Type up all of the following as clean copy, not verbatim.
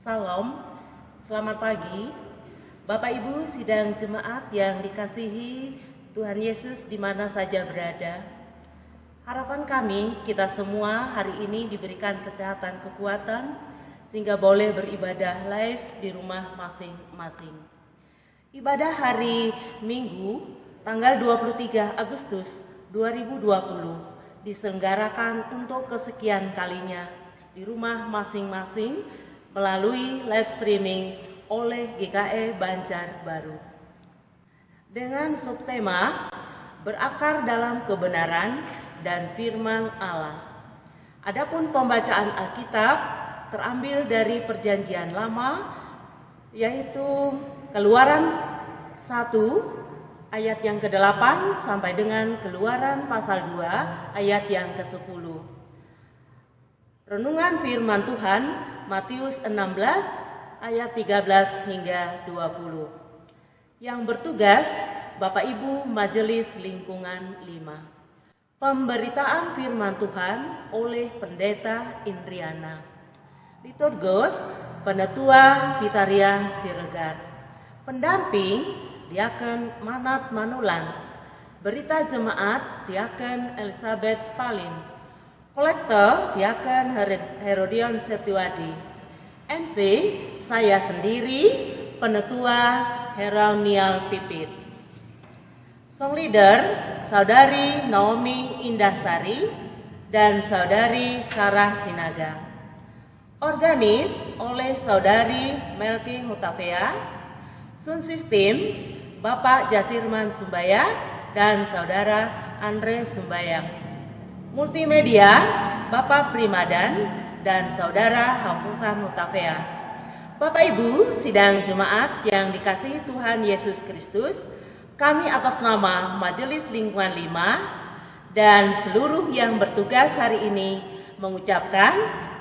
Salam, selamat pagi, Bapak Ibu sidang jemaat yang dikasihi Tuhan Yesus di mana saja berada. Harapan kami, kita semua hari ini diberikan kesehatan kekuatan sehingga boleh beribadah live di rumah masing-masing. Ibadah hari Minggu tanggal 23 Agustus 2020 diselenggarakan untuk kesekian kalinya di rumah masing-masing melalui live streaming oleh GKE Banjarbaru. Dengan subtema berakar dalam kebenaran dan firman Allah. Adapun pembacaan Alkitab terambil dari Perjanjian Lama, yaitu Keluaran 1 ayat yang ke-8 sampai dengan Keluaran pasal 2 ayat yang ke-10. Renungan firman Tuhan Matius 16 ayat 13 hingga 20. Yang bertugas Bapak Ibu Majelis Lingkungan 5. Pemberitaan firman Tuhan oleh Pendeta Indriana. Liturgos Penetua Vitaria Siregar. Pendamping Diaken Manat Manulang. Berita Jemaat Diaken Elizabeth Palin. Kolektor Diaken Herodion Setiwadi. MC saya sendiri, Penetua Heronial Pipit. Song leader Saudari Naomi Indasari dan Saudari Sarah Sinaga. Organis oleh Saudari Melki Hutafea. Sound system Bapak Jasirman Sumbaya dan Saudara Andre Sumbaya. Multimedia Bapak Primadan dan Saudara Hapusan Hutafea. Bapak Ibu sidang jemaat yang dikasihi Tuhan Yesus Kristus, kami atas nama Majelis Lingkungan 5 dan seluruh yang bertugas hari ini mengucapkan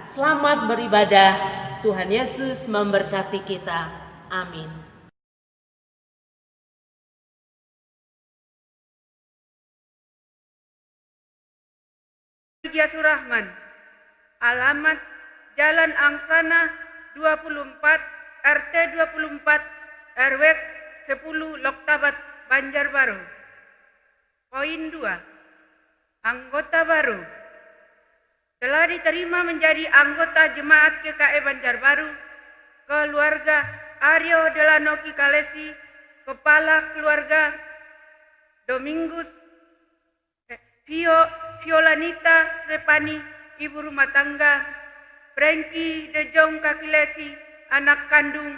selamat beribadah. Tuhan Yesus memberkati kita. Amin. Surahman, alamat Jalan Angsana 24, RT 24, RW 10, Loktabat, Banjarbaru. Poin 2. Anggota baru telah diterima menjadi anggota Jemaat GKE Banjarbaru keluarga Aryo Delanoki Kalesi, Kepala Keluarga Domingus Violanita Stefani, ibu rumah tangga. Franky De Jong Kakilesi, anak kandung.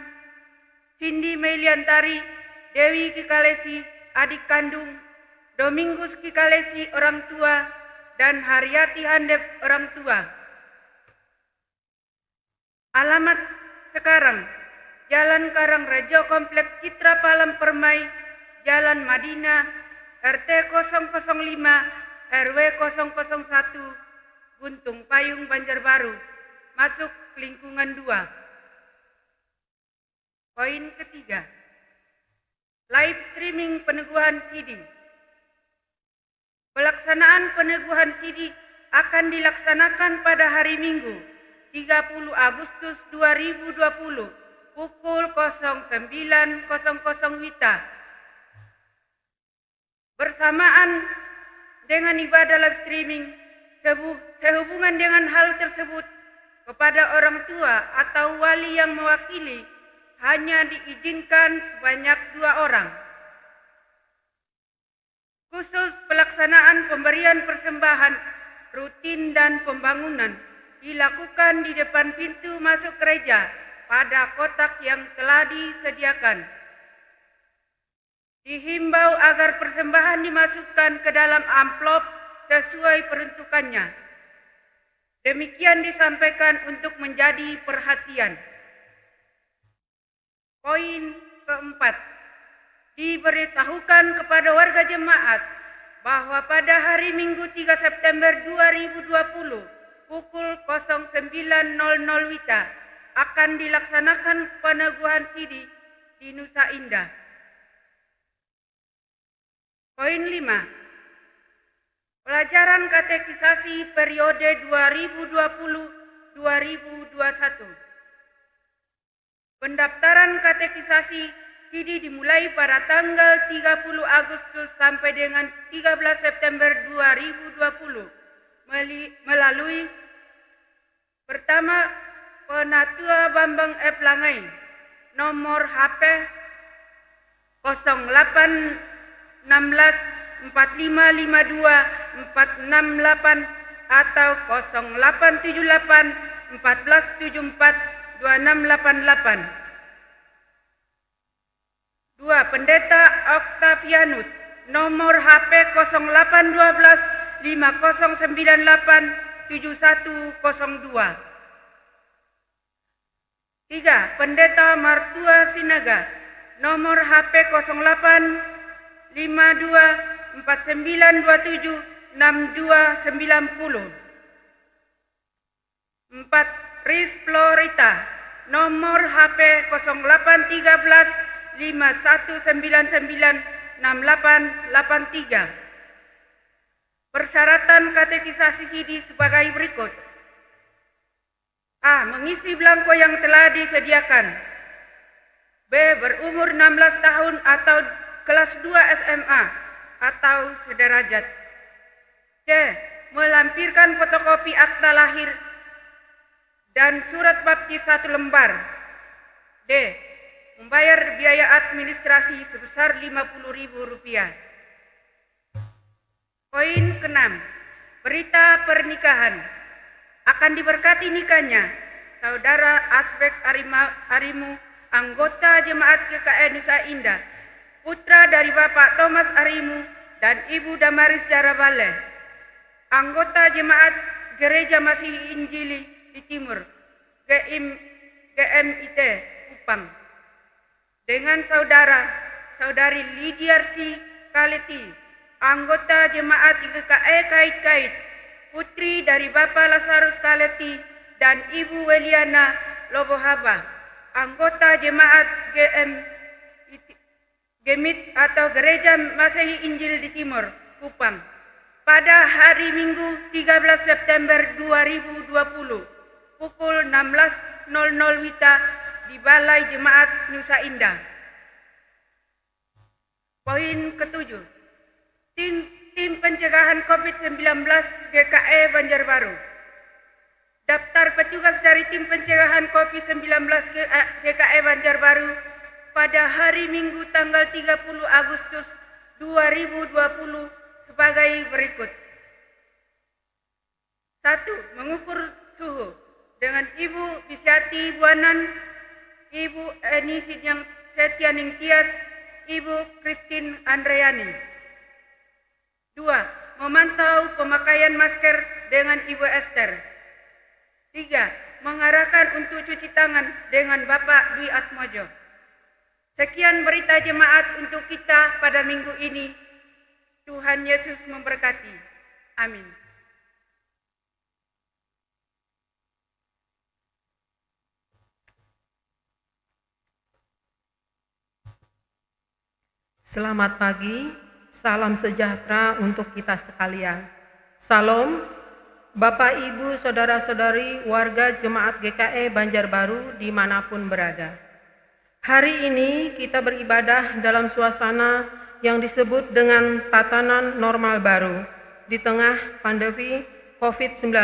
Cindy Meliantari, Dewi Kikalesi, adik kandung. Domingus Kikalesi, orang tua. Dan Haryati Handep, orang tua. Alamat sekarang Jalan Karangrejo, Komplek Citra Palam Permai, Jalan Madinah, RT 005, RW 001, Guntung Payung, Banjarbaru, masuk lingkungan 2. Poin ketiga, live streaming peneguhan CD. Pelaksanaan peneguhan CD akan dilaksanakan pada hari Minggu 30 Agustus 2020 pukul 09.00 WITA. Bersamaan dengan ibadah live streaming, sehubungan dengan hal tersebut, kepada orang tua atau wali yang mewakili hanya diizinkan sebanyak 2 orang. Khusus pelaksanaan pemberian persembahan rutin dan pembangunan dilakukan di depan pintu masuk gereja pada kotak yang telah disediakan. Dihimbau agar persembahan dimasukkan ke dalam amplop sesuai peruntukannya. Demikian disampaikan untuk menjadi perhatian. Poin keempat, diberitahukan kepada warga jemaat bahwa pada hari Minggu 3 September 2020 pukul 09.00 WITA akan dilaksanakan peneguhan CD di Nusa Indah. Poin 5. Pelajaran katekisasi periode 2020-2021. Pendaftaran katekisasi SIDI dimulai pada tanggal 30 Agustus sampai dengan 13 September 2020 melalui pertama Penatua Bambang F. Langai, nomor HP 0816 4552 468 atau 0878 1474 2688. 2. Pendeta Octavianus, nomor HP 0812 5098 7102. 3. Pendeta Martua Sinaga, nomor HP 0852 4927 6290. 4. Riz Florita, nomor HP 0813 5199 6883. Persyaratan katekisasi SIDI sebagai berikut. A. Mengisi belangko yang telah disediakan. B. Berumur 16 tahun atau kelas 2 SMA atau sederajat. C. Melampirkan fotokopi akta lahir dan surat baptis 1 lembar. D. Membayar biaya administrasi sebesar Rp50.000. Poin ke-6. Berita pernikahan. Akan diberkati nikahnya Saudara Asbek Arimu, anggota Jemaat GKE Nusa Indah, putra dari Bapak Thomas Arimu dan Ibu Damaris Jarabale, anggota Jemaat Gereja Masihi Injili di Timur, GMIT Kupang, dengan saudari Lidiarsi Kaleti, anggota Jemaat GKE Kait-Kait, putri dari Bapak Lazarus Kaleti dan Ibu Weliana Lobohaba, anggota Jemaat GMIT atau Gereja Masihi Injil di Timur, Kupang, pada hari Minggu 13 September 2020 pukul 16.00 WITA di Balai Jemaat Nusa Indah. Poin ke-7. Tim pencegahan COVID-19 GKE Banjarbaru. Daftar petugas dari tim pencegahan COVID-19 GKE Banjarbaru pada hari Minggu tanggal 30 Agustus 2020 sebagai berikut. 1. Mengukur suhu dengan Ibu Bisyati Buanan, Ibu Eni Setianing Tias, Ibu Christine Andreani. 2. Memantau pemakaian masker dengan Ibu Esther. 3. Mengarahkan untuk cuci tangan dengan Bapak Dwi Atmojo. Sekian berita jemaat untuk kita pada minggu ini. Tuhan Yesus memberkati. Amin. Selamat pagi, salam sejahtera untuk kita sekalian. Salam, Bapak, Ibu, Saudara-saudari, warga Jemaat GKE Banjarbaru dimanapun berada. Hari ini kita beribadah dalam suasana yang disebut dengan tatanan normal baru di tengah pandemi COVID-19,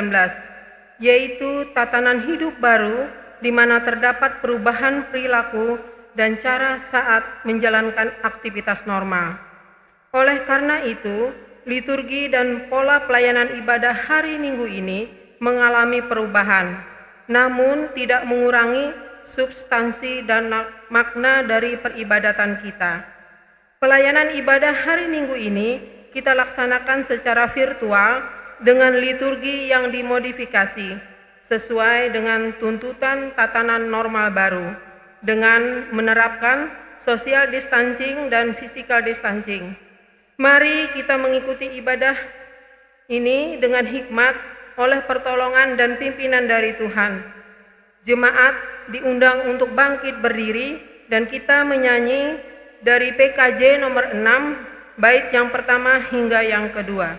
yaitu tatanan hidup baru di mana terdapat perubahan perilaku dan cara saat menjalankan aktivitas normal. Oleh karena itu, liturgi dan pola pelayanan ibadah hari Minggu ini mengalami perubahan, namun tidak mengurangi substansi dan makna dari peribadatan kita. Pelayanan ibadah hari Minggu ini kita laksanakan secara virtual dengan liturgi yang dimodifikasi sesuai dengan tuntutan tatanan normal baru, dengan menerapkan social distancing dan physical distancing. Mari kita mengikuti ibadah ini dengan hikmat oleh pertolongan dan pimpinan dari Tuhan. Jemaat diundang untuk bangkit berdiri dan kita menyanyi dari PKJ nomor 6, bait yang pertama hingga yang kedua.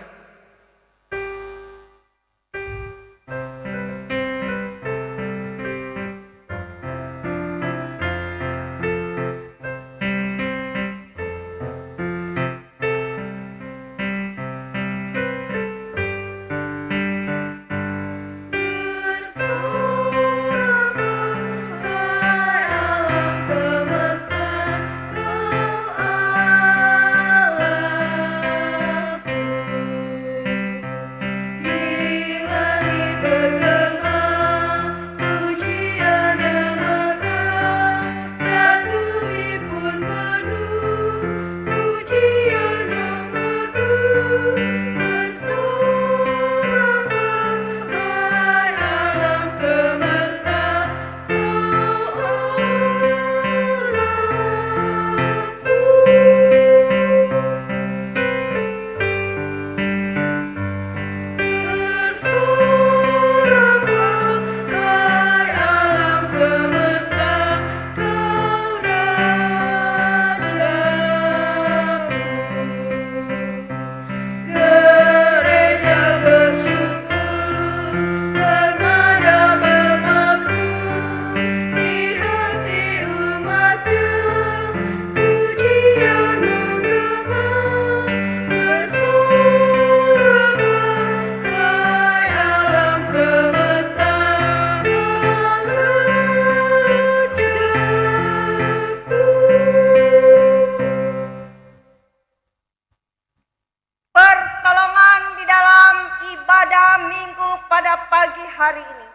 hari ini.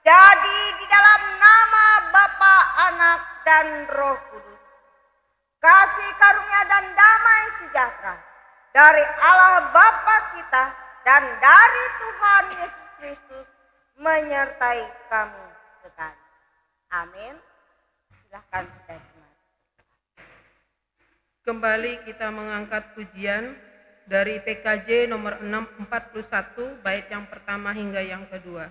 Jadi di dalam nama Bapa, Anak, dan Roh Kudus, kasih karunia dan damai sejahtera dari Allah Bapa kita dan dari Tuhan Yesus Kristus menyertai kamu sekalian. Amin. Silahkan saudara. Kembali kita mengangkat pujian dari PKJ nomor 641 bait yang pertama hingga yang kedua.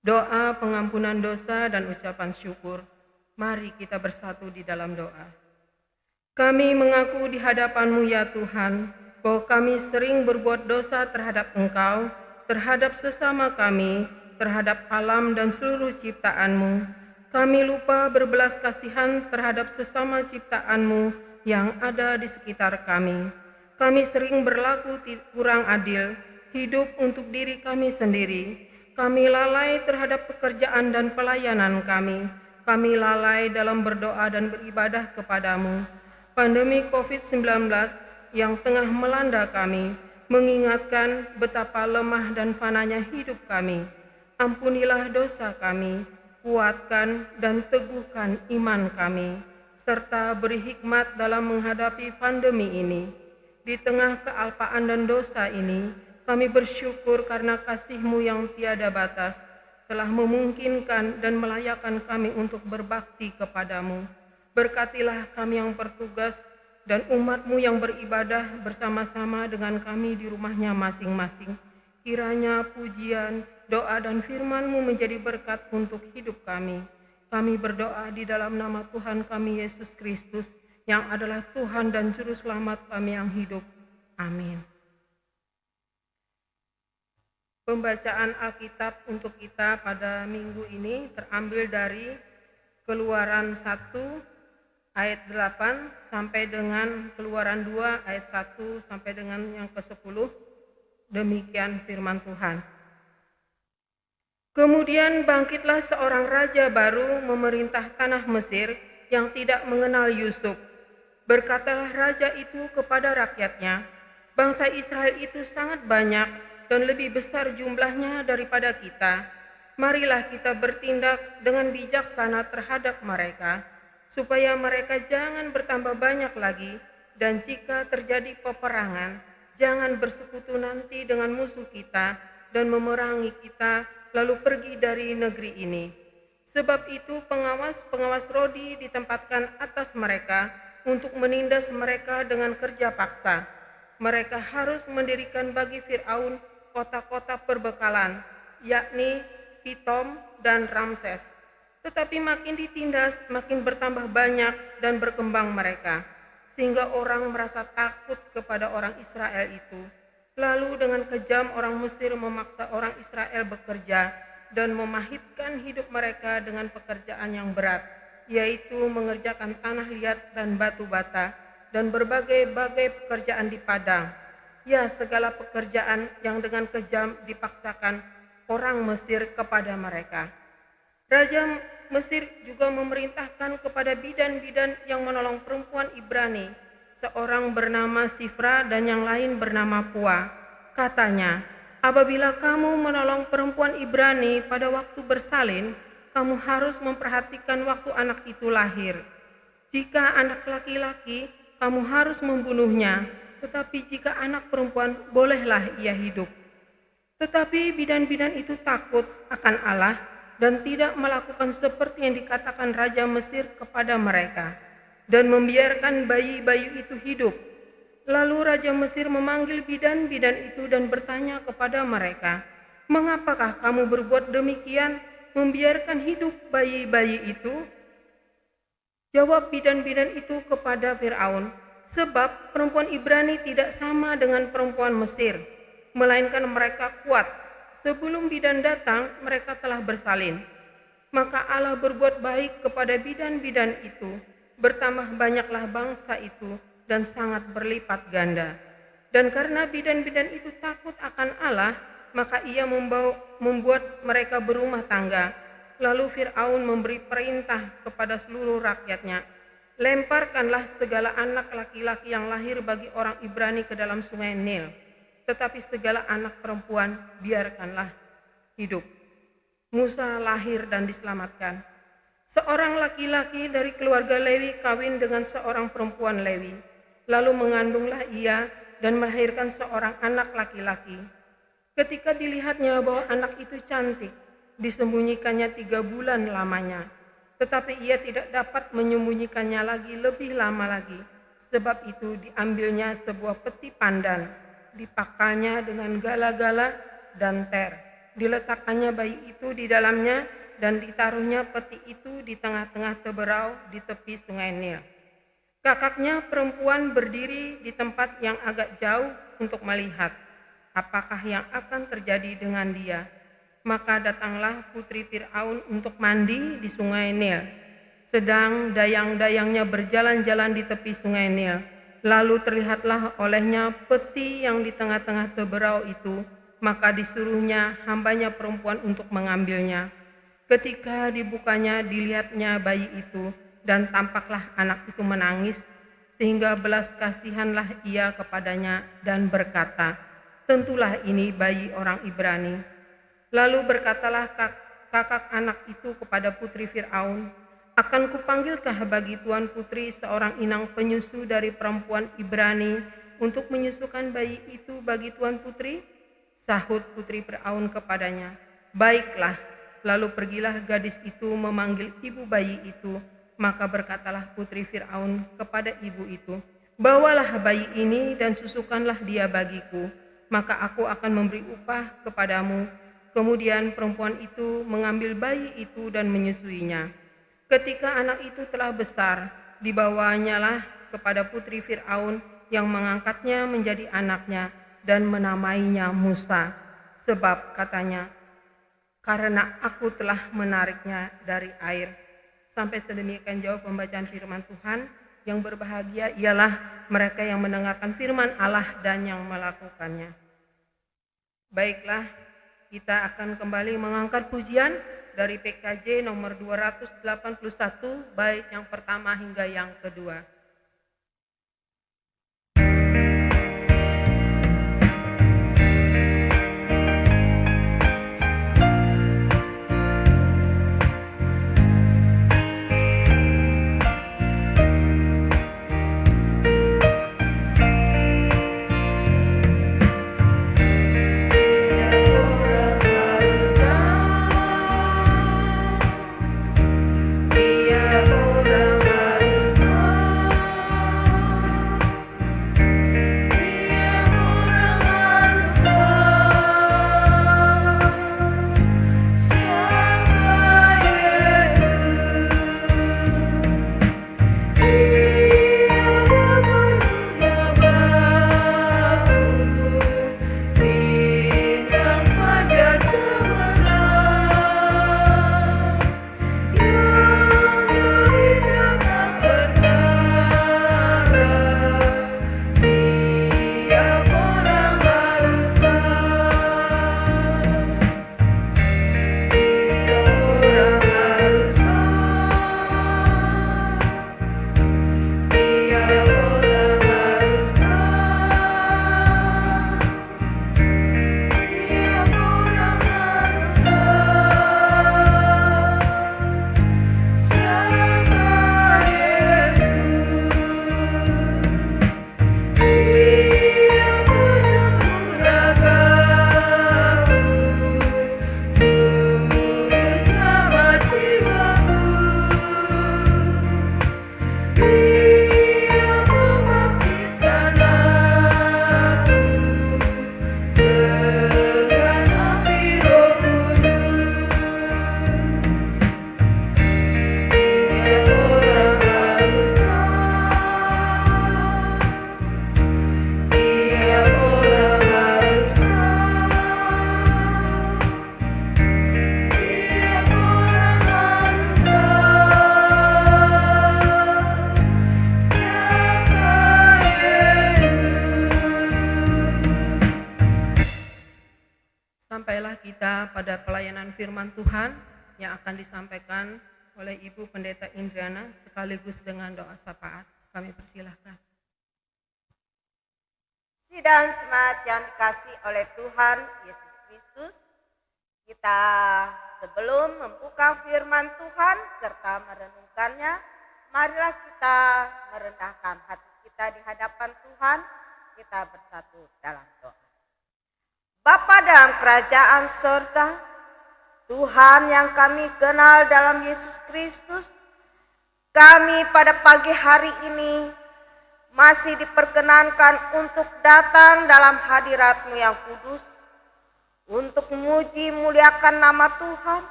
Doa pengampunan dosa dan ucapan syukur. Mari kita bersatu di dalam doa. Kami mengaku di hadapan-Mu ya Tuhan, bahwa kami sering berbuat dosa terhadap Engkau, terhadap sesama kami, terhadap alam dan seluruh ciptaan-Mu. Kami lupa berbelas kasihan terhadap sesama ciptaan-Mu yang ada di sekitar kami. Kami sering berlaku kurang adil, hidup untuk diri kami sendiri. Kami lalai terhadap pekerjaan dan pelayanan kami. Kami lalai dalam berdoa dan beribadah kepadamu. Pandemi COVID-19 yang tengah melanda kami mengingatkan betapa lemah dan fananya hidup kami. Ampunilah dosa kami, kuatkan dan teguhkan iman kami, serta beri hikmat dalam menghadapi pandemi ini. Di tengah kealpaan dan dosa ini, kami bersyukur karena kasih-Mu yang tiada batas telah memungkinkan dan melayakkan kami untuk berbakti kepadamu. Berkatilah kami yang bertugas dan umat-Mu yang beribadah bersama-sama dengan kami di rumahnya masing-masing. Kiranya pujian, doa dan firman-Mu menjadi berkat untuk hidup kami. Kami berdoa di dalam nama Tuhan kami Yesus Kristus yang adalah Tuhan dan Juru Selamat kami yang hidup. Amin. Pembacaan Alkitab untuk kita pada minggu ini terambil dari Keluaran 1 ayat 8 sampai dengan Keluaran 2 ayat 1 sampai dengan yang ke-10. Demikian firman Tuhan. Kemudian bangkitlah seorang raja baru memerintah tanah Mesir yang tidak mengenal Yusuf. Berkatalah raja itu kepada rakyatnya, bangsa Israel itu sangat banyak dan lebih besar jumlahnya daripada kita. Marilah kita bertindak dengan bijaksana terhadap mereka, supaya mereka jangan bertambah banyak lagi, dan jika terjadi peperangan, jangan bersekutu nanti dengan musuh kita dan memerangi kita, lalu pergi dari negeri ini. Sebab itu pengawas-pengawas Rodi ditempatkan atas mereka untuk menindas mereka dengan kerja paksa. Mereka harus mendirikan bagi Fir'aun kota-kota perbekalan, yakni Pitom, dan Ramses. Tetapi makin ditindas, makin bertambah banyak dan berkembang mereka, sehingga orang merasa takut kepada orang Israel itu. Lalu dengan kejam orang Mesir memaksa orang Israel bekerja dan memahitkan hidup mereka dengan pekerjaan yang berat, yaitu mengerjakan tanah liat dan batu bata dan berbagai-bagai pekerjaan di padang. Ya, segala pekerjaan yang dengan kejam dipaksakan orang Mesir kepada mereka. Raja Mesir juga memerintahkan kepada bidan-bidan yang menolong perempuan Ibrani, seorang bernama Sifra dan yang lain bernama Pua. Katanya, apabila kamu menolong perempuan Ibrani pada waktu bersalin, kamu harus memperhatikan waktu anak itu lahir. Jika anak laki-laki, kamu harus membunuhnya, tetapi jika anak perempuan, bolehlah ia hidup. Tetapi bidan-bidan itu takut akan Allah dan tidak melakukan seperti yang dikatakan Raja Mesir kepada mereka, dan membiarkan bayi-bayi itu hidup. Lalu Raja Mesir memanggil bidan-bidan itu dan bertanya kepada mereka, "Mengapakah kamu berbuat demikian, membiarkan hidup bayi-bayi itu?" Jawab bidan-bidan itu kepada Firaun, "Sebab perempuan Ibrani tidak sama dengan perempuan Mesir, melainkan mereka kuat. Sebelum bidan datang, mereka telah bersalin." Maka Allah berbuat baik kepada bidan-bidan itu, bertambah banyaklah bangsa itu dan sangat berlipat ganda. Dan karena bidan-bidan itu takut akan Allah, maka ia membuat mereka berumah tangga. Lalu Firaun memberi perintah kepada seluruh rakyatnya, "Lemparkanlah segala anak laki-laki yang lahir bagi orang Ibrani ke dalam sungai Nil, tetapi segala anak perempuan biarkanlah hidup." Musa lahir dan diselamatkan. Seorang laki-laki dari keluarga Lewi kawin dengan seorang perempuan Lewi, lalu mengandunglah ia dan melahirkan seorang anak laki-laki. Ketika dilihatnya bahwa anak itu cantik, disembunyikannya 3 bulan lamanya. Tetapi ia tidak dapat menyembunyikannya lagi lebih lama lagi. Sebab itu diambilnya sebuah peti pandan, dipakalnya dengan gala-gala dan ter. Diletakkannya bayi itu di dalamnya dan ditaruhnya peti itu di tengah-tengah teberau di tepi sungai Nil. Kakaknya perempuan berdiri di tempat yang agak jauh untuk melihat apakah yang akan terjadi dengan dia. Maka datanglah putri Firaun untuk mandi di sungai Nil. Sedang dayang-dayangnya berjalan-jalan di tepi sungai Nil. Lalu terlihatlah olehnya peti yang di tengah-tengah teberau itu, maka disuruhnya hambanya perempuan untuk mengambilnya. Ketika dibukanya, dilihatnya bayi itu, dan tampaklah anak itu menangis, sehingga belas kasihanlah ia kepadanya dan berkata, "Tentulah ini bayi orang Ibrani." Lalu berkatalah kakak anak itu kepada putri Firaun, "Akan kupanggilkah bagi tuan putri seorang inang penyusu dari perempuan Ibrani untuk menyusukan bayi itu bagi tuan putri?" Sahut putri Firaun kepadanya, "Baiklah." Lalu pergilah gadis itu memanggil ibu bayi itu. Maka berkatalah putri Firaun kepada ibu itu, "Bawalah bayi ini dan susukanlah dia bagiku, maka aku akan memberi upah kepadamu." Kemudian perempuan itu mengambil bayi itu dan menyusuinya. Ketika anak itu telah besar, dibawanyalah kepada putri Firaun yang mengangkatnya menjadi anaknya dan menamainya Musa. Sebab katanya, "Karena aku telah menariknya dari air." Sampai sedemikian jauh pembacaan firman Tuhan. Yang berbahagia ialah mereka yang mendengarkan firman Allah dan yang melakukannya. Baiklah, kita akan kembali mengangkat pujian dari PKJ nomor 281, bait yang pertama hingga yang kedua. Dia orang harus tahu. firman Tuhan yang akan disampaikan oleh Ibu Pendeta Indriana sekaligus dengan doa syafaat. Kami persilahkan. Sidang jemaat yang dikasihi oleh Tuhan Yesus Kristus, kita sebelum membuka firman Tuhan serta merenungkannya, marilah kita merendahkan hati kita di hadapan Tuhan, kita bersatu dalam doa. Bapa dalam kerajaan sorga, Tuhan yang kami kenal dalam Yesus Kristus, kami pada pagi hari ini masih diperkenankan untuk datang dalam hadirat-Mu yang kudus, untuk memuji muliakan nama Tuhan,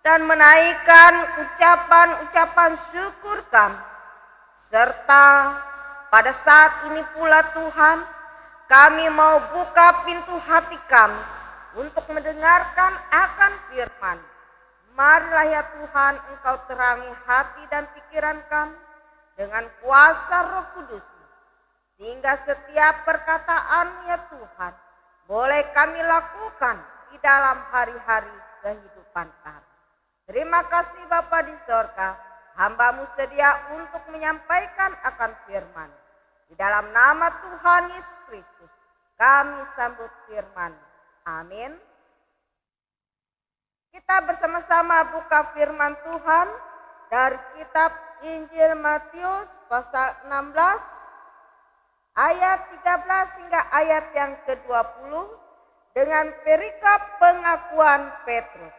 dan menaikkan ucapan-ucapan syukur kami. Serta pada saat ini pula Tuhan, kami mau buka pintu hati kami untuk mendengarkan akan firman. Marilah ya Tuhan, Engkau terangi hati dan pikiran kami dengan kuasa Roh Kudus, sehingga setiap perkataan ya Tuhan boleh kami lakukan di dalam hari-hari kehidupan kami. Terima kasih Bapa di sorga, hamba-Mu sedia untuk menyampaikan akan firman. Di dalam nama Tuhan Yesus Kristus kami sambut firman. Amin. Kita bersama-sama buka firman Tuhan dari kitab Injil Matius pasal 16 ayat 13 hingga ayat yang ke-20 dengan perikop pengakuan Petrus.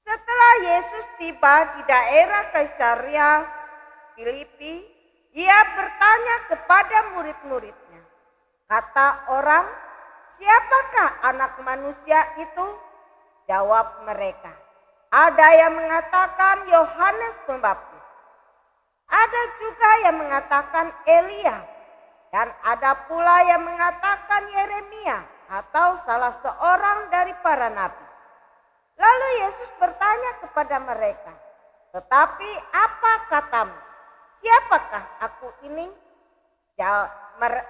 Setelah Yesus tiba di daerah Kaisarea Filipi, Ia bertanya kepada murid-muridnya, kata orang, siapakah anak manusia itu? Jawab mereka, ada yang mengatakan Yohanes Pembaptis, ada juga yang mengatakan Elia, dan ada pula yang mengatakan Yeremia atau salah seorang dari para nabi. Lalu Yesus bertanya kepada mereka, tetapi apa katamu? Siapakah aku ini?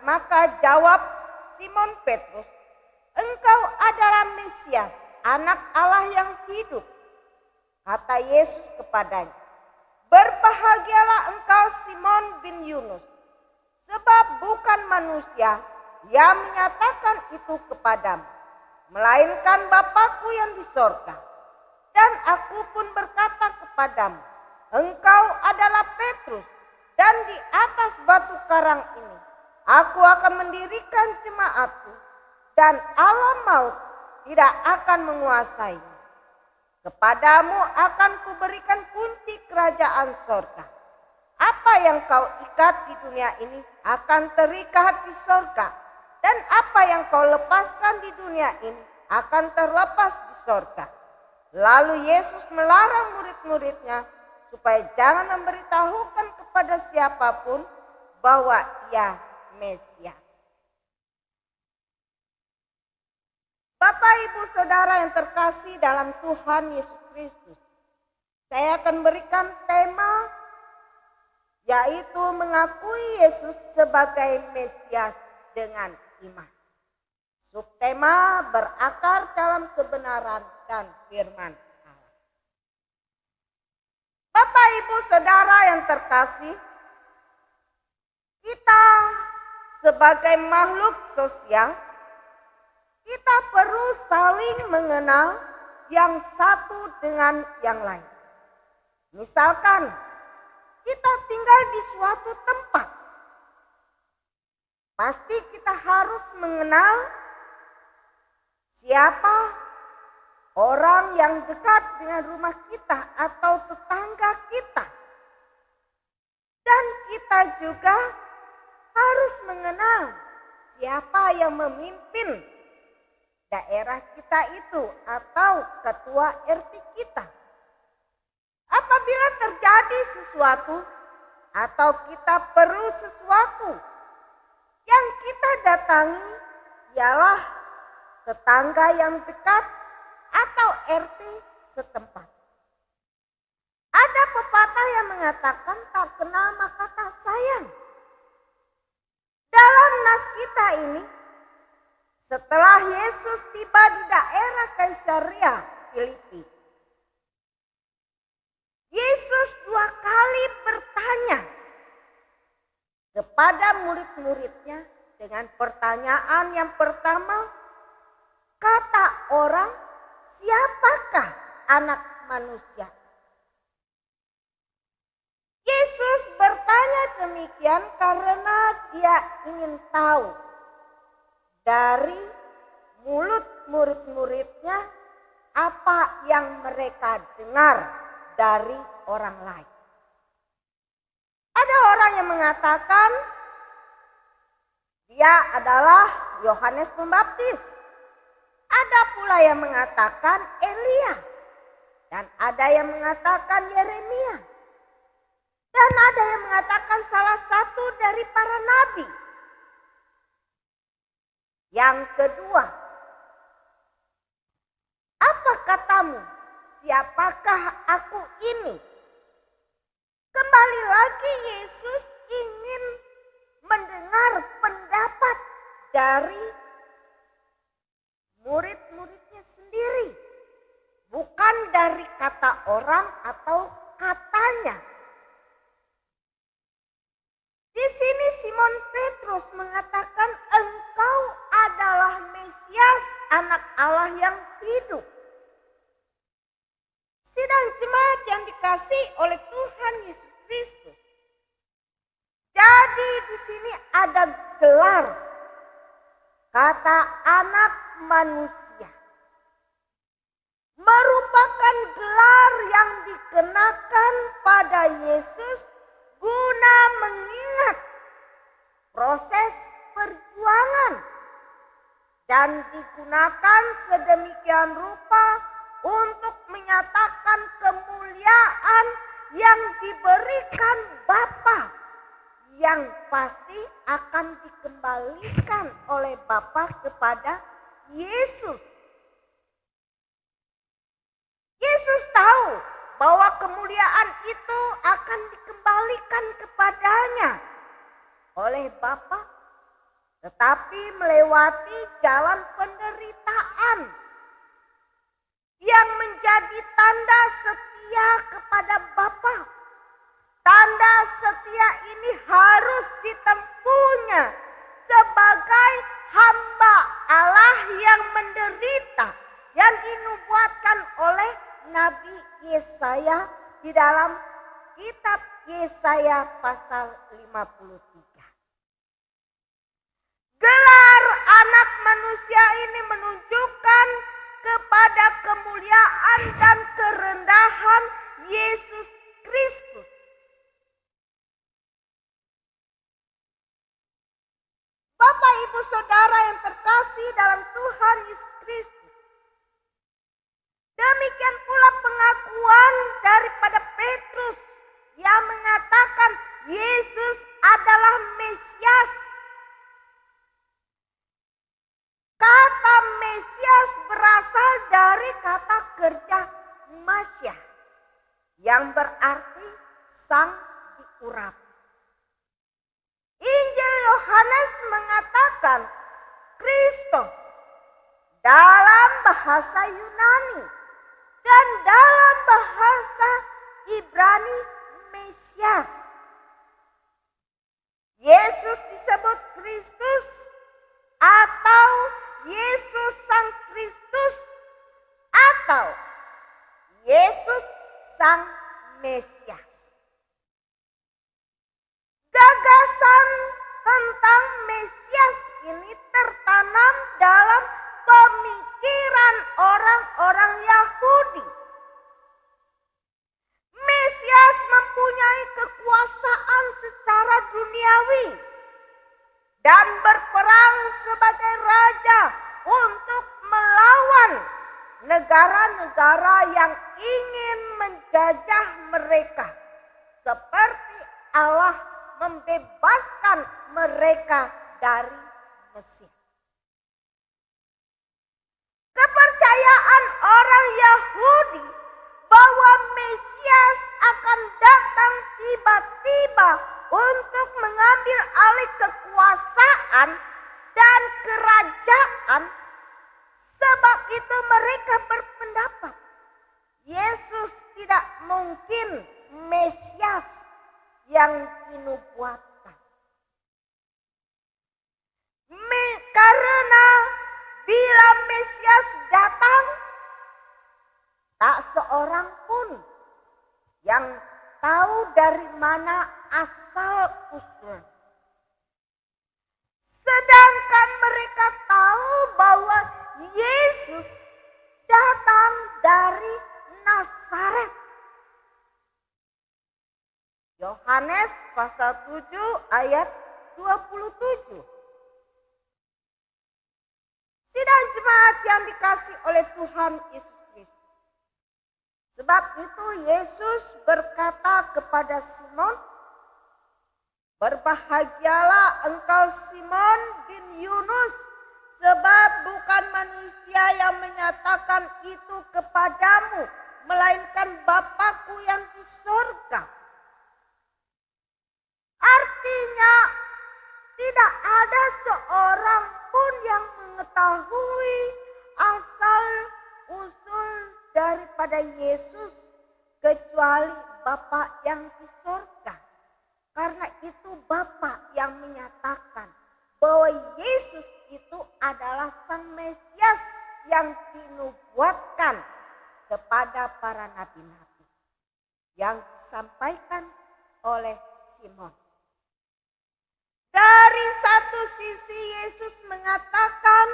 Maka jawab Simon Petrus, engkau adalah Mesias, anak Allah yang hidup. Kata Yesus kepadanya, berbahagialah engkau Simon bin Yunus, sebab bukan manusia yang menyatakan itu kepadamu, melainkan Bapa-Ku yang di sorga. Dan aku pun berkata kepadamu, engkau adalah Petrus, dan di atas batu karang ini aku akan mendirikan jemaat-Ku, dan alam maut tidak akan menguasainya. Kepadamu akan kuberikan kunci kerajaan sorga. Apa yang kau ikat di dunia ini akan terikat di sorga, dan apa yang kau lepaskan di dunia ini akan terlepas di sorga. Lalu Yesus melarang murid-muridnya supaya jangan memberitahukan kepada siapapun bahwa Ia Mesias. Bapak, Ibu, Saudara yang terkasih dalam Tuhan Yesus Kristus, saya akan berikan tema yaitu mengakui Yesus sebagai Mesias dengan iman. Subtema berakar dalam kebenaran dan firman Allah. Bapak, Ibu, Saudara yang terkasih, kita sebagai makhluk sosial, kita perlu saling mengenal yang satu dengan yang lain. Misalkan kita tinggal di suatu tempat, pasti kita harus mengenal siapa orang yang dekat dengan rumah kita atau tetangga kita. Dan kita juga harus mengenal siapa yang memimpin daerah kita itu atau ketua RT kita. Apabila terjadi sesuatu atau kita perlu sesuatu, yang kita datangi ialah tetangga yang dekat atau RT setempat. Ada pepatah yang mengatakan tak kenal maka tak sayang. Dalam nas kita ini, setelah Yesus tiba di daerah Kaisarea Filipi. Yesus 2 kali bertanya kepada murid-muridnya dengan pertanyaan yang pertama, kata orang, siapakah anak manusia? Yesus bertanya demikian karena dia ingin tahu dari mulut murid-muridnya apa yang mereka dengar dari orang lain. Ada orang yang mengatakan dia adalah Yohanes Pembaptis. Ada pula yang mengatakan Elia. Dan ada yang mengatakan Yeremia. Dan ada yang mengatakan salah satu dari para nabi. Yang kedua, apa katamu? Siapakah aku ini? Kembali lagi Yesus ingin mendengar pendapat dari murid-muridnya sendiri. Bukan dari kata orang atau katanya. Di sini Simon Petrus mengatakan engkau adalah Mesias, anak Allah yang hidup. Sidang jemaat yang dikasihi oleh Tuhan Yesus Kristus. Jadi di sini ada gelar kata anak manusia. Merupakan gelar yang dikenakan pada Yesus guna mengingat proses perjuangan dan digunakan sedemikian rupa untuk menyatakan kemuliaan yang diberikan Bapa yang pasti akan dikembalikan oleh Bapa kepada Yesus. Yesus tahu bahwa kemuliaan itu akan dikembalikan kepadanya oleh Bapa, tetapi melewati jalan penderitaan yang menjadi tanda setia kepada Bapa. Tanda setia ini harus ditempuhnya sebagai hamba Allah yang menderita, yang dinubuatkan oleh Nabi Yesaya di dalam kitab Yesaya pasal 53. Gelar anak manusia ini menunjukkan kepada kemuliaan dan kerendahan Yesus Kristus. Bapak, Ibu, Saudara yang terkasih dalam Tuhan Yesus Kristus. Demikian pula pengakuan daripada Petrus yang mengatakan Yesus adalah Mesias. Kata Mesias berasal dari kata kerja Masya yang berarti sang diurapi. Injil Yohanes mengatakan Kristus dalam bahasa Yunani dan dalam bahasa Ibrani Mesias. Yesus disebut Kristus atau Yesus Sang Kristus atau Yesus Sang Mesias. Gagasan tentang Mesias ini tertanam dalam pemikiran orang-orang Yahudi. Mesias mempunyai kekuasaan secara duniawi dan berperang sebagai raja untuk melawan negara-negara yang ingin menjajah mereka, seperti Allah membebaskan mereka dari Mesir. Kepercayaan orang Yahudi bahwa Mesias akan datang tiba-tiba untuk mengambil alih kekuasaan dan kerajaan. Sebab itu mereka berpendapat Yesus tidak mungkin Mesias yang dinubuatkan. Karena bila Mesias datang, tak seorang pun yang tahu dari mana asal usul. Sedangkan mereka tahu bahwa Yesus datang dari Nazaret. Yohanes pasal 7 ayat 27. Sidang jemaat yang dikasihi oleh Tuhan Yesus Kristus. Sebab itu Yesus berkata kepada Simon, "Berbahagialah engkau Simon bin Yunus, sebab bukan manusia yang menyatakan itu kepadamu, melainkan Bapa-Ku yang di sorga." Artinya, tidak ada seorang pun yang mengetahui asal usul daripada Yesus kecuali Bapa yang di sorga. Karena itu Bapa yang menyatakan bahwa Yesus itu adalah Sang Mesias yang dinubuatkan kepada para nabi-nabi yang disampaikan oleh Simon. Dari satu sisi Yesus mengatakan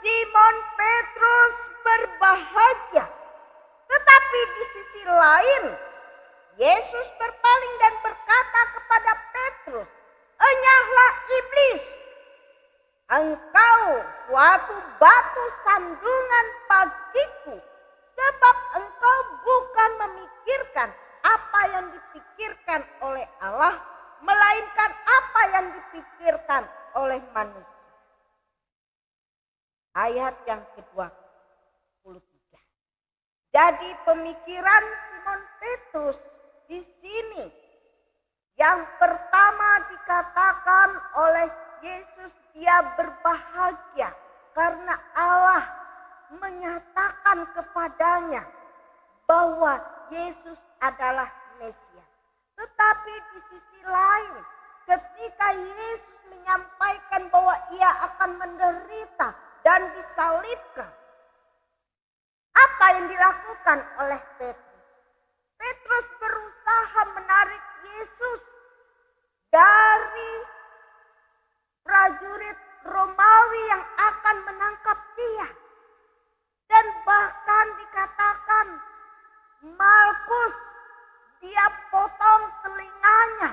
Simon Petrus berbahagia. Tetapi di sisi lain Yesus berpaling dan berkata kepada Petrus, "Enyahlah iblis, engkau suatu batu sandungan bagiku, sebab engkau bukan memikirkan apa yang dipikirkan oleh Allah, melainkan apa yang dipikirkan oleh manusia." Ayat yang ke-23. Jadi pemikiran Simon Petrus di sini yang pertama dikatakan oleh Yesus, dia berbahagia karena Allah menyatakan kepadanya bahwa Yesus adalah Mesias. Tetapi di sisi lain, ketika Yesus menyampaikan bahwa ia akan menderita dan disalibkan, apa yang dilakukan oleh Petrus? Petrus berusaha menarik Yesus dari prajurit Romawi yang akan menangkap dia. Dan bahkan dikatakan Malkus, dia potong telinganya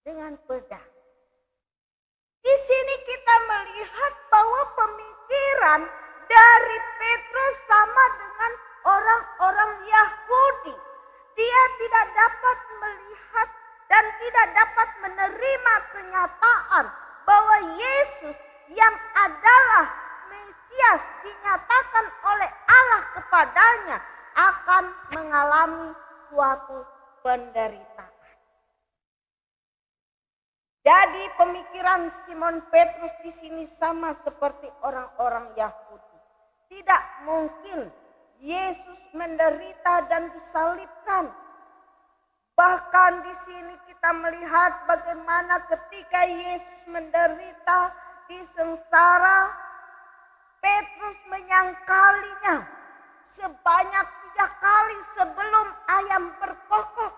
dengan pedang. Di sini kita melihat bahwa pemikiran dari Petrus sama dengan orang-orang Yahudi. Dia tidak dapat melihat dan tidak dapat menerima kenyataan bahwa Yesus yang adalah Mesias dinyatakan oleh Allah kepadanya akan mengalami suatu penderitaan. Jadi pemikiran Simon Petrus di sini sama seperti orang-orang Yahudi. Tidak mungkin Yesus menderita dan disalibkan. Bahkan di sini kita melihat bagaimana ketika Yesus menderita di sengsara, Petrus menyangkalinya sebanyak 3 kali sebelum ayam berkokok.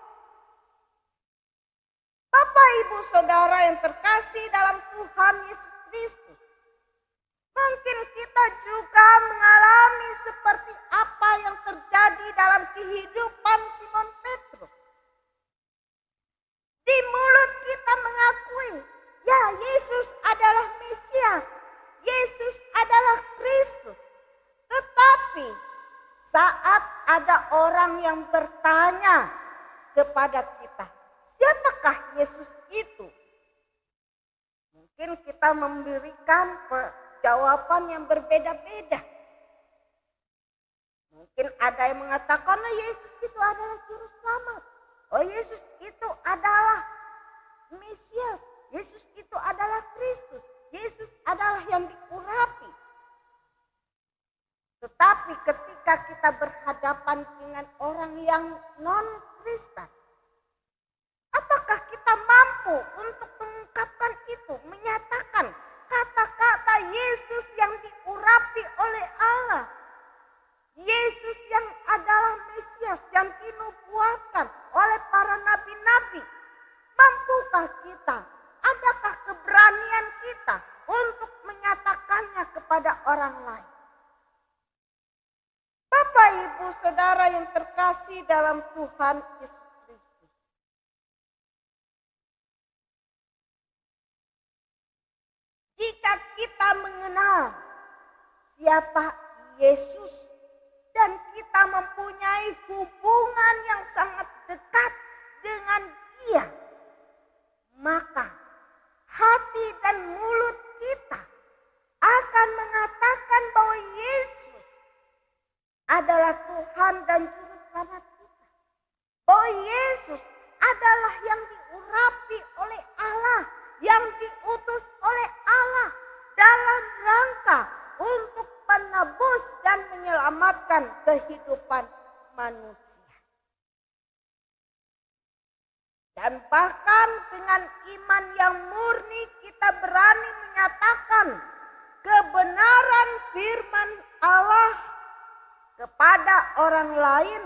Bapak, Ibu, Saudara yang terkasih dalam Tuhan Yesus Kristus, mungkin kita juga mengalami seperti apa yang terjadi dalam kehidupan Simon Petrus. Di mulut kita mengakui, ya Yesus adalah Mesias, Yesus adalah Kristus. Tetapi saat ada orang yang bertanya kepada kita, siapakah Yesus itu? Mungkin kita memberikan jawaban yang berbeda-beda. Mungkin ada yang mengatakan, oh Yesus itu adalah juru selamat. Oh Yesus itu adalah Mesias. Yesus itu adalah Kristus. Yesus adalah yang diurapi. Tetapi ketika kita berhadapan dengan orang yang non-Kristen, apakah kita mampu untuk mengungkapkan itu, menyatakan kata-kata Yesus yang diurapi oleh Allah, Yesus yang adalah Mesias yang dinubuatkan oleh para nabi-nabi? Mampukah kita? Adakah keberanian kita untuk menyatakannya kepada orang lain? Bapak, Ibu, Saudara yang terkasih dalam Tuhan Yesus Kristus, jika kita mengenal siapa Yesus dan kita mempunyai hubungan yang sangat dekat dengan Dia, maka hati dan mulut kita akan mengatakan bahwa Yesus adalah Tuhan dan Juru Selamat kita. Bahwa Yesus adalah yang diurapi oleh Allah, yang diutus oleh Allah dalam rangka untuk menebus dan menyelamatkan kehidupan manusia. Dan bahkan dengan iman yang murni kita berani menyatakan kebenaran firman Allah kepada orang lain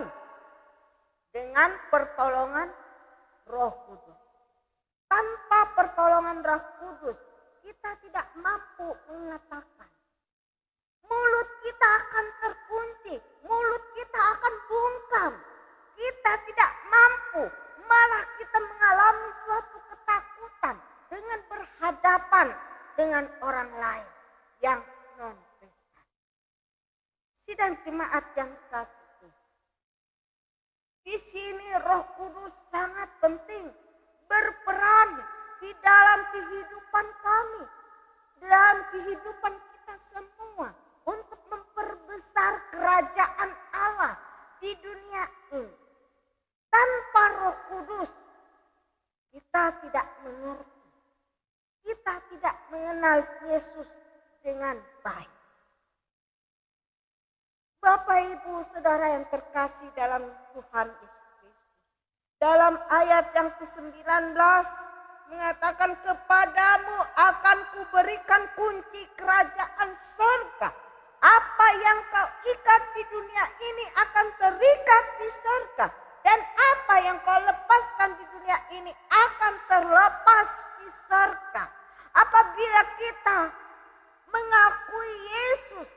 dengan pertolongan Roh Kudus. Tanpa pertolongan Roh Kudus kita tidak mampu mengatakan. Mulut kita akan terkunci, mulut kita akan bungkam. Kita tidak mampu, malah kita mengalami suatu ketakutan dengan berhadapan dengan orang lain yang non-Kristen. Sidang jemaat yang dikasihi, di sini Roh Kudus sangat penting berperan di dalam kehidupan kami, dalam kehidupan kita semua, untuk memperbesar kerajaan Allah di dunia ini. Tanpa Roh Kudus kita tidak mengerti, kita tidak mengenal Yesus dengan baik. Bapak, Ibu, Saudara yang terkasih dalam Tuhan Yesus Kristus, dalam ayat yang ke-19 mengatakan, kepadamu akan kuberikan kunci kerajaan surga. Apa yang kau ikat di dunia ini akan terikat di surga. Dan apa yang kau lepaskan di dunia ini akan terlepas di surga. Apabila kita mengakui Yesus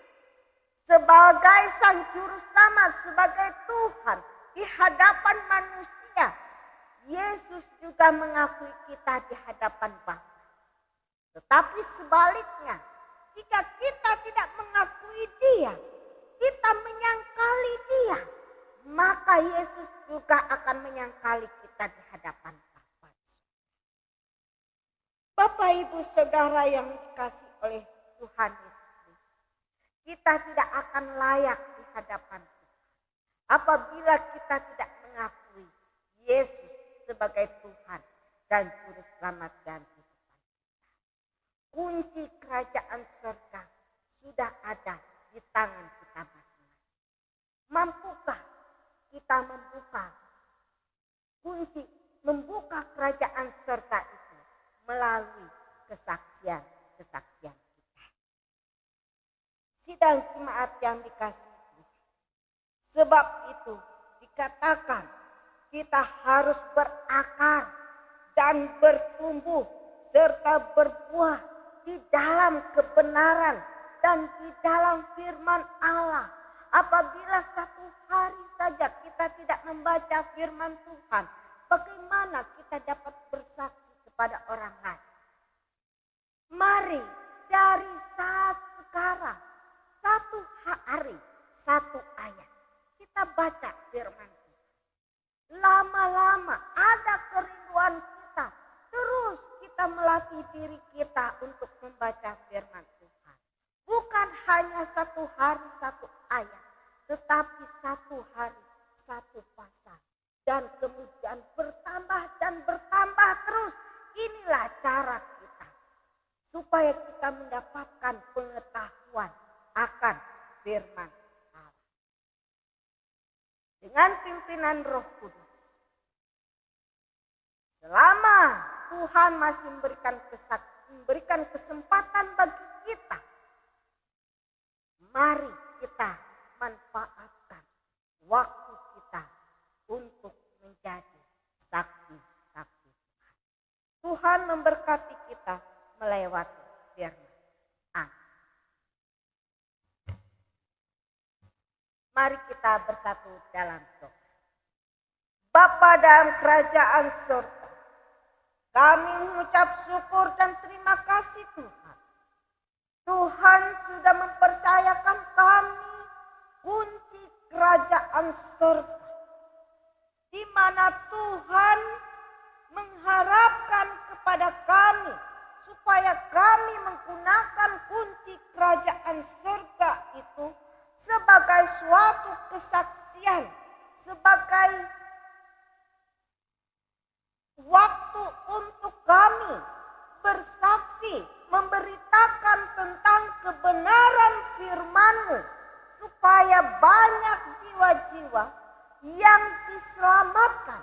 sebagai Sang Juru Selamat, sebagai Tuhan di hadapan manusia, Yesus juga mengakui kita di hadapan Bapa. Tetapi sebaliknya, jika kita tidak mengakui Dia, kita menyangkali Dia, maka Yesus juga akan menyangkali kita di hadapan Bapa. Bapak, Ibu, Saudara yang dikasihi oleh Tuhan Yesus Kristus, kita tidak akan layak di hadapan Tuhan apabila kita tidak mengakui Yesus sebagai Tuhan dan Juru Selamat dan kehidupan kita. Kunci kerajaan surga sudah ada di tangan kita masing-masing. Mampukah kita membuka kerajaan surga itu melalui kesaksian kita? Sidang jemaat yang dikasihi, sebab itu dikatakan kita harus berakar dan bertumbuh serta berbuah di dalam kebenaran dan di dalam firman Allah. Apabila satu hari saja kita tidak membaca firman Tuhan, bagaimana kita dapat bersaksi kepada orang lain? Mari dari saat sekarang, satu hari, satu ayat, kita baca firman Tuhan. Lama-lama ada kerinduan kita, terus kita melatih diri kita untuk membaca firman Tuhan. Bukan hanya satu hari satu ayat, tetapi satu hari satu pasal. Dan kemudian bertambah dan bertambah terus. Inilah cara kita, supaya kita mendapatkan pengetahuan akan firman dengan pimpinan Roh Kudus. Selama Tuhan masih memberikan kesempatan bagi kita, mari kita manfaatkan waktu kita untuk menjadi saksi-saksi Tuhan. Tuhan memberkati kita melewati firman. Amin. Mari kita bersatu dalam doa. Bapa dalam kerajaan surga, kami mengucap syukur dan terima kasih Tuhan. Tuhan sudah mempercayakan kami kunci kerajaan surga, di mana Tuhan mengharapkan kepada kami supaya kami menggunakan kunci kerajaan surga itu sebagai suatu kesaksian, sebagai waktu untuk kami bersaksi, memberitakan tentang kebenaran firman-Mu, supaya banyak jiwa-jiwa yang diselamatkan.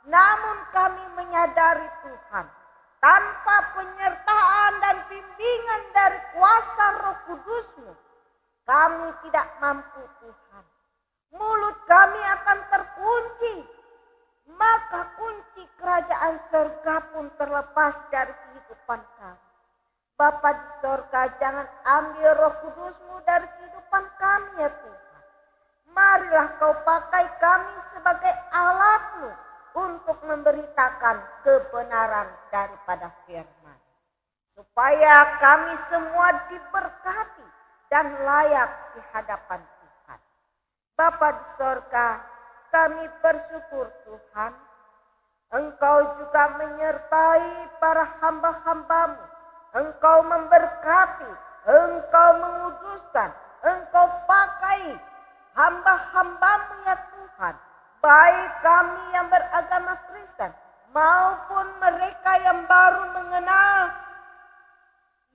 Namun kami menyadari Tuhan, tanpa penyertaan dan bimbingan dari kuasa Roh Kudus-Mu, kami tidak mampu Tuhan. Mulut kami akan terkunci, maka kunci kerajaan surga pun terlepas dari kehidupan kami. Bapa di surga, jangan ambil Roh Kudus-Mu dari kehidupan kami ya Tuhan. Marilah Kau pakai kami sebagai alat-Mu untuk memberitakan kebenaran daripada firman, supaya kami semua diberkati dan layak di hadapan Tuhan. Bapa di surga, kami bersyukur Tuhan, Engkau juga menyertai para hamba-hamba-Mu. Engkau memberkati, Engkau menguduskan, Engkau pakai hamba-hamba-Mu ya Tuhan. Baik kami yang beragama Kristen maupun mereka yang baru mengenal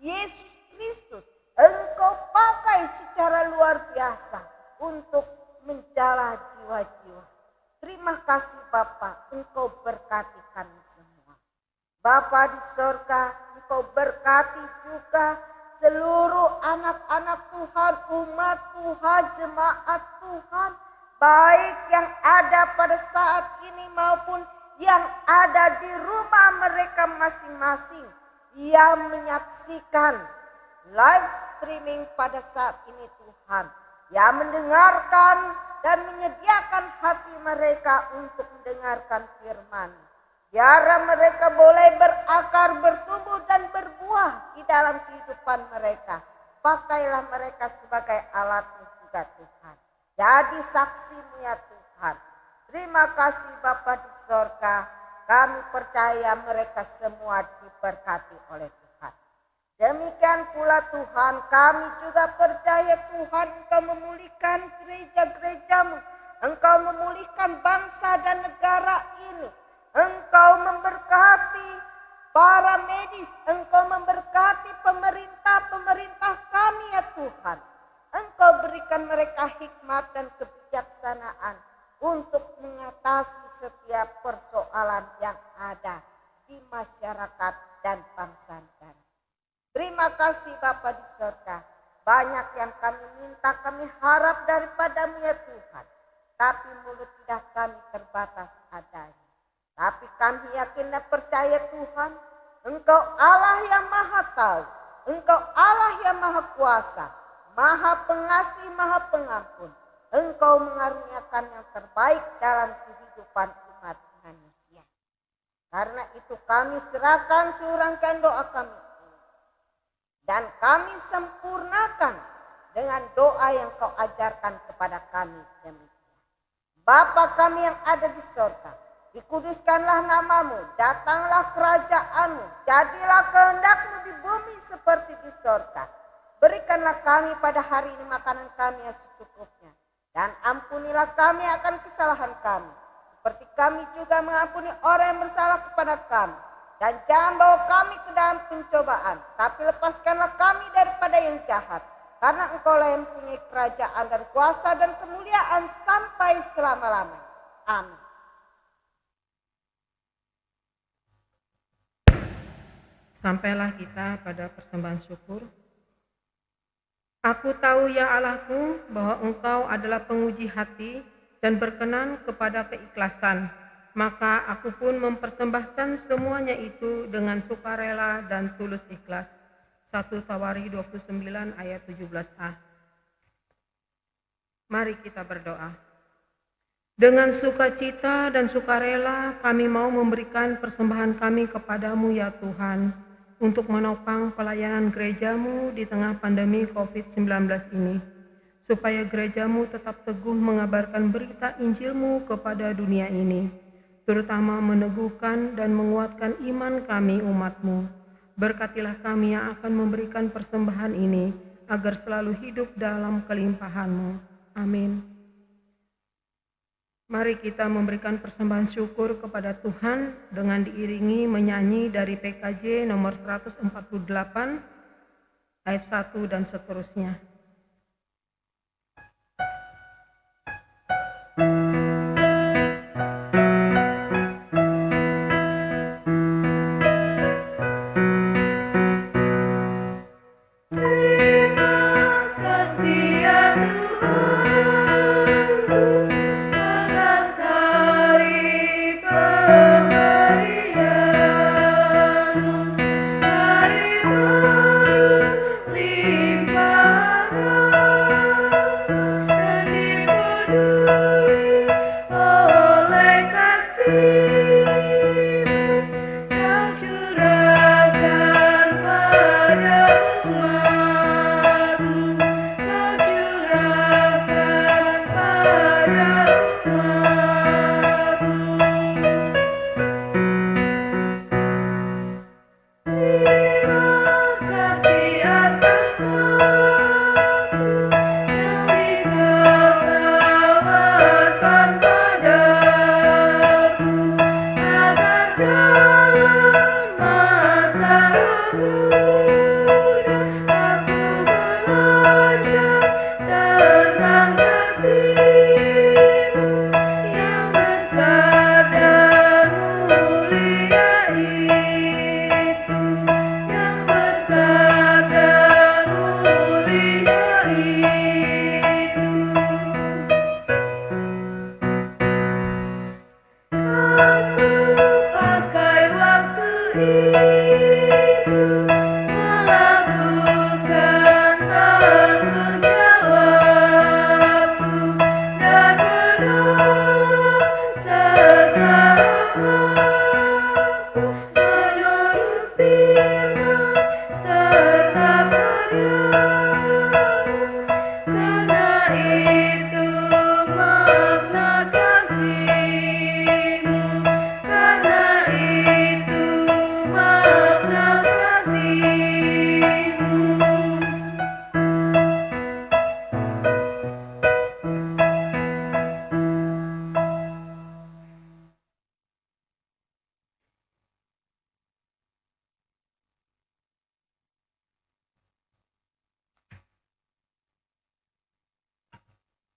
Yesus Kristus. Engkau pakai secara luar biasa untuk menjala jiwa-jiwa. Terima kasih Bapa, Engkau berkati kami semua. Bapa di surga, Engkau berkati juga seluruh anak-anak Tuhan, umat Tuhan, jemaat Tuhan, baik yang ada pada saat ini maupun yang ada di rumah mereka masing-masing, yang menyaksikan live streaming pada saat ini Tuhan, yang mendengarkan dan menyediakan hati mereka untuk mendengarkan firman. Biar mereka boleh berakar, bertumbuh dan berbuah di dalam kehidupan mereka. Pakailah mereka sebagai alat-Mu juga Tuhan. Jadi saksi-Mu ya Tuhan. Terima kasih Bapa di surga. Kami percaya mereka semua diberkati oleh Tuhan. Demikian pula Tuhan, kami juga percaya Tuhan Engkau memulihkan gereja-gereja-Mu. Engkau memulihkan bangsa dan negara ini. Engkau memberkati para medis. Engkau memberkati pemerintah-pemerintah kami ya Tuhan. Engkau berikan mereka hikmat dan kebijaksanaan untuk mengatasi setiap persoalan yang ada di masyarakat dan bangsa negara. Terima kasih Bapa di surga. Banyak yang kami minta, kami harap daripada-Mu ya Tuhan. Tapi mulut lidah kami terbatas adanya. Tapi kami yakin dan percaya Tuhan, Engkau Allah yang maha tahu. Engkau Allah yang maha kuasa, maha pengasih, maha pengampun. Engkau mengaruniakan yang terbaik dalam kehidupan umat manusia. Karena itu kami serahkan surangkan doa kami ini. Dan kami sempurnakan dengan doa yang Kau ajarkan kepada kami demikian. Bapa kami yang ada di surga, dikuduskanlah nama-Mu, datanglah kerajaan-Mu, jadilah kehendak-Mu di bumi seperti di surga. Berikanlah kami pada hari ini makanan kami yang secukupnya. Dan ampunilah kami akan kesalahan kami, seperti kami juga mengampuni orang yang bersalah kepada kami. Dan jangan bawa kami ke dalam pencobaan, tapi lepaskanlah kami daripada yang jahat. karena Engkaulah yang mempunyai kerajaan dan kuasa dan kemuliaan sampai selama-lamanya. Amin. Sampailah kita pada persembahan syukur. Aku tahu ya Allahku bahwa Engkau adalah penguji hati dan berkenan kepada keikhlasan. Maka aku pun mempersembahkan semuanya itu dengan sukarela dan tulus ikhlas. 1 Tawarikh 29 ayat 17a. Mari kita berdoa. Dengan sukacita dan sukarela kami mau memberikan persembahan kami kepadamu ya Tuhan, untuk menopang pelayanan gerejamu di tengah pandemi COVID-19 ini, supaya gerejamu tetap teguh mengabarkan berita Injilmu kepada dunia ini, terutama meneguhkan dan menguatkan iman kami umatmu. Berkatilah kami yang akan memberikan persembahan ini, agar selalu hidup dalam kelimpahan-Mu. Amin. Mari kita memberikan persembahan syukur kepada Tuhan dengan diiringi menyanyi dari PKJ nomor 148 ayat 1 dan seterusnya.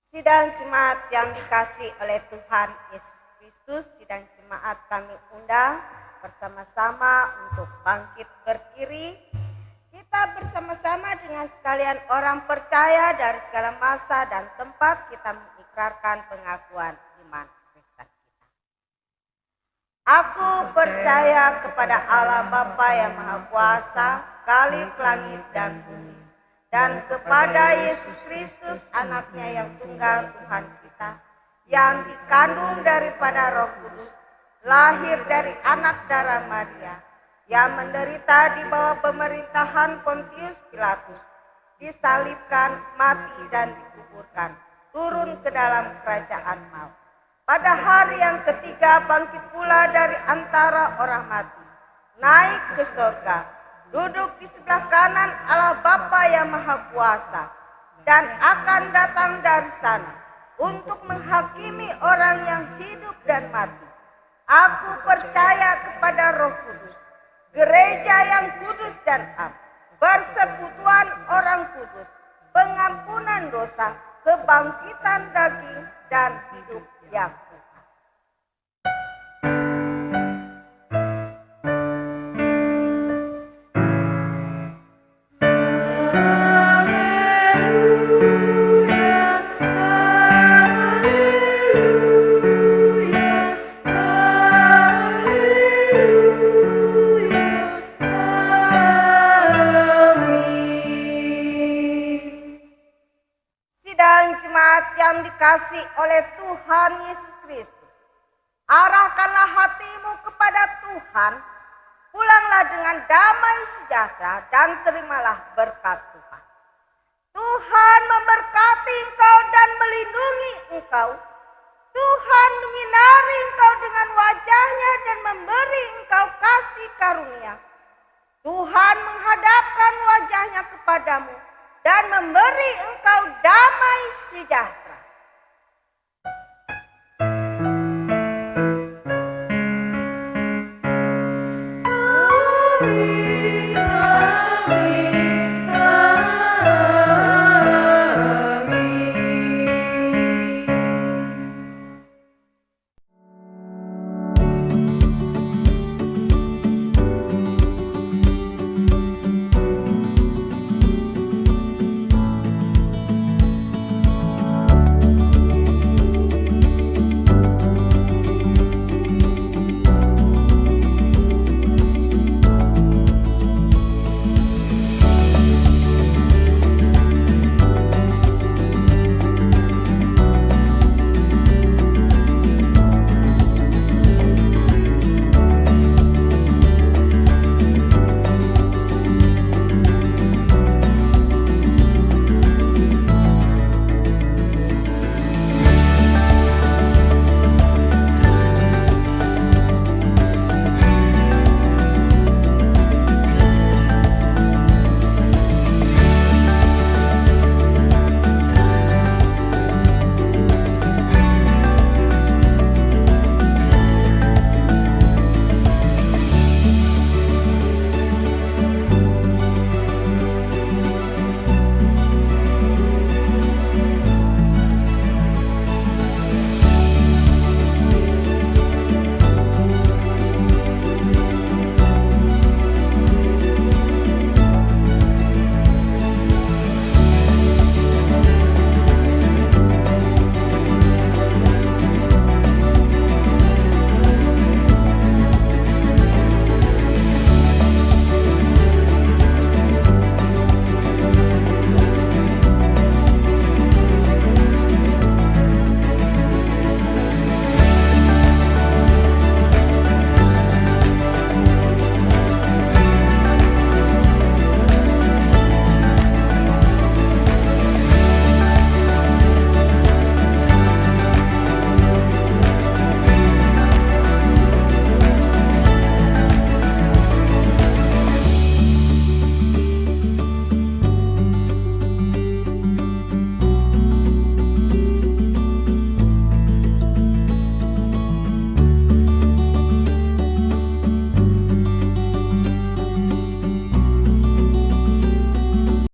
Sidang jemaat yang dikasihi oleh Tuhan Yesus Kristus, sidang jemaat kami undang bersama-sama untuk bangkit berdiri. Kita bersama-sama dengan sekalian orang percaya dari segala masa dan tempat kita mengikrarkan pengakuan iman Kristen kita. Aku percaya kepada Allah Bapa yang Maha Kuasa, Khalik langit dan bumi, dan kepada Yesus Kristus anaknya yang tunggal Tuhan kita, yang dikandung daripada Roh Kudus, lahir dari anak darah Maria, yang menderita di bawah pemerintahan Pontius Pilatus, disalibkan, mati dan dikuburkan, turun ke dalam kerajaan maut. Pada hari yang ketiga bangkit pula dari antara orang mati, naik ke sorga, duduk di sebelah kanan Allah Bapa yang Maha Kuasa, dan akan datang dari sana untuk menghakimi orang yang hidup dan mati. Aku percaya kepada Roh Kudus, gereja yang kudus dan am, persekutuan orang kudus, dosa, kebangkitan daging, dan hidup yang kekal. Sidang jemaat yang dikasihi oleh Tuhan Yesus Kristus, arahkanlah hatimu kepada Tuhan, pulanglah dengan damai sejahtera dan terimalah berkat Tuhan. Tuhan memberkati engkau dan melindungi engkau. Tuhan menyinari engkau dengan wajah-Nya dan memberi engkau kasih karunia. Tuhan menghadapkan wajah-Nya kepadamu dan memberi engkau damai sejahtera.